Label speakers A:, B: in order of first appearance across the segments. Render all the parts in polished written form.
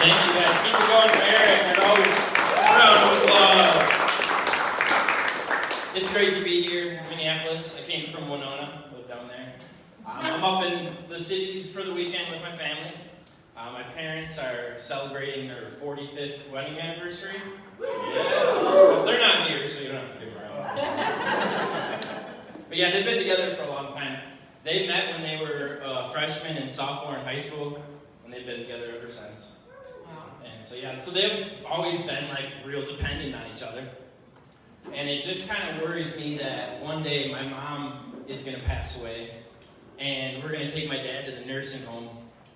A: Thank you guys. Keep it going for Eric and always round of applause. It's great to be here in Minneapolis. I came from Winona, live down there. I'm up in the cities for the weekend with my family. My parents are celebrating their 45th wedding anniversary. Yeah. Well, they're not here, so you don't have to pick around. But yeah, they've been together for a long time. They met when they were freshmen and sophomore in high school, and they've been together ever since. And so yeah, so they've always been like real dependent on each other. And it just kind of worries me that one day my mom is going to pass away, and we're going to take my dad to the nursing home,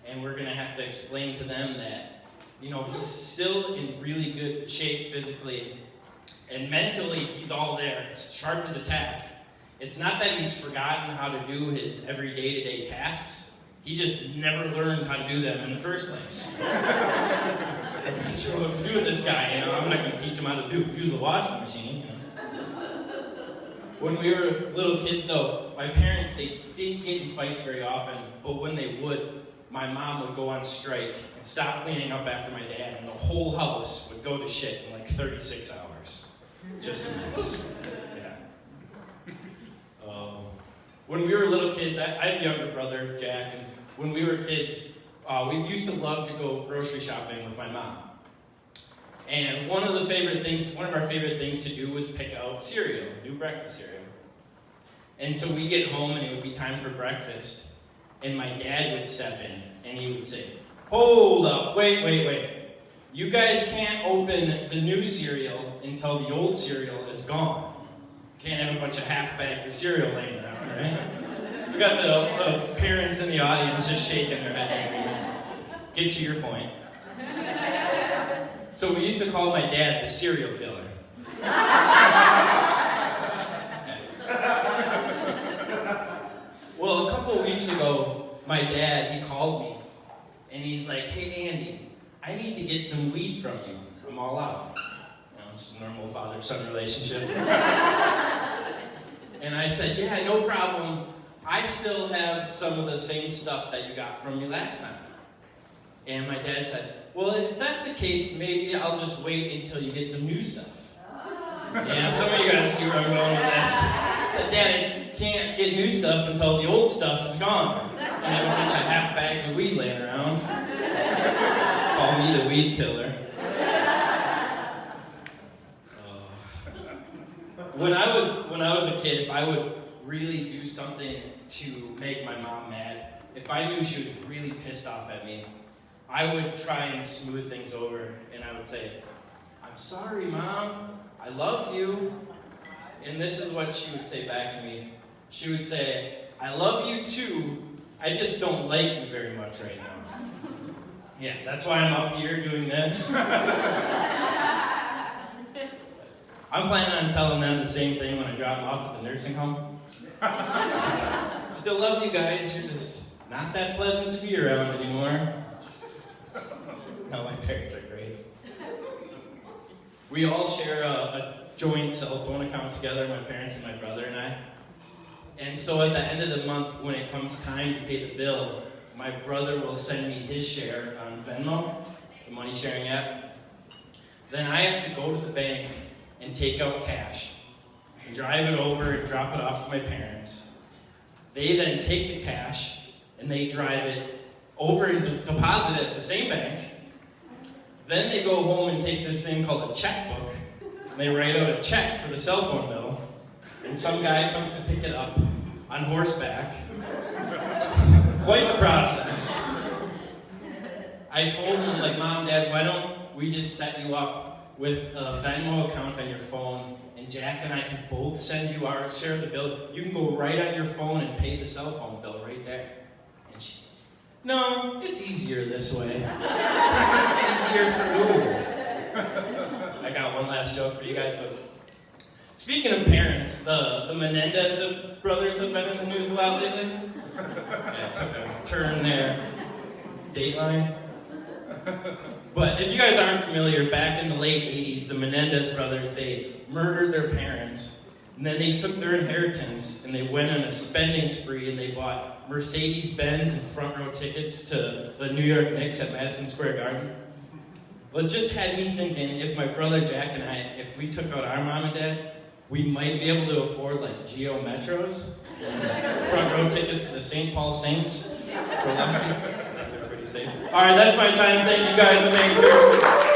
A: and we're going to have to explain to them that, you know, he's still in really good shape physically, and mentally he's all there, sharp as a tack. It's not that he's forgotten how to do his every day-to-day tasks. He just never learned how to do them in the first place. I'm not sure what to do with this guy, you know. I'm not going to teach him how to use the washing machine, you know. When we were little kids, though, my parents, they didn't get in fights very often, but when they would, my mom would go on strike and stop cleaning up after my dad, and the whole house would go to shit in like 36 hours. Just a mess. When we were little kids, I have a younger brother, Jack, and when we were kids, we used to love to go grocery shopping with my mom. And one of our favorite things to do was pick out cereal, new breakfast cereal. And so we get home and it would be time for breakfast, and my dad would step in and he would say, "Hold up, wait. You guys can't open the new cereal until the old cereal is gone. Can't have a bunch of half bags of cereal laying around, right?" We got the parents in the audience just shaking their head. Get to your point. So we used to call my dad the cereal killer. Well, a couple of weeks ago, my dad, he called me, and he's like, "Hey, Andy, I need to get some weed from you. I'm all out." You know, it's a normal father-son relationship. And I said, "Yeah, no problem. I still have some of the same stuff that you got from me last time." And my dad said, "Well, if that's the case, maybe I'll just wait until you get some new stuff." Yeah, some of you guys see where I'm going with this. I said, "Dad, I can't get new stuff until the old stuff is gone. And I have a bunch of half bags of weed laying around." Call me the weed killer. When I was a kid, if I would really do something to make my mom mad, if I knew she was really pissed off at me, I would try and smooth things over, and I would say, "I'm sorry, Mom, I love you." And this is what she would say back to me. She would say, "I love you too, I just don't like you very much right now." Yeah, that's why I'm up here doing this. I'm planning on telling them the same thing when I drop them off at the nursing home. Still love you guys, you're just not that pleasant to be around anymore. No, my parents are great. We all share a joint cell phone account together, my parents and my brother and I. And so at the end of the month, when it comes time to pay the bill, my brother will send me his share on Venmo, the money sharing app. Then I have to go to the bank and take out cash, and drive it over and drop it off to my parents. They then take the cash and they drive it over and deposit it at the same bank. Then they go home and take this thing called a checkbook, and they write out a check for the cell phone bill, and some guy comes to pick it up on horseback. Quite the process. I told him, like, "Mom, Dad, why don't we just set you up with a Venmo account on your phone, and Jack and I can both send you our share of the bill. You can go right on your phone and pay the cell phone bill right there." And she said, "No, it's easier this way." Easier for who? I got one last joke for you guys, but speaking of parents, the Menendez brothers have been in the news a lot lately. Yeah, took a turn there. Dateline. But if you guys aren't familiar, back in the late 80s, the Menendez brothers, they murdered their parents, and then they took their inheritance and they went on a spending spree and they bought Mercedes-Benz and front row tickets to the New York Knicks at Madison Square Garden. Well, it just had me thinking, if my brother Jack and I, if we took out our mom and dad, we might be able to afford like Geo Metros, front row tickets to the St. Paul Saints for lucky. They're pretty safe. All right, that's my time. Thank you guys. Thank you.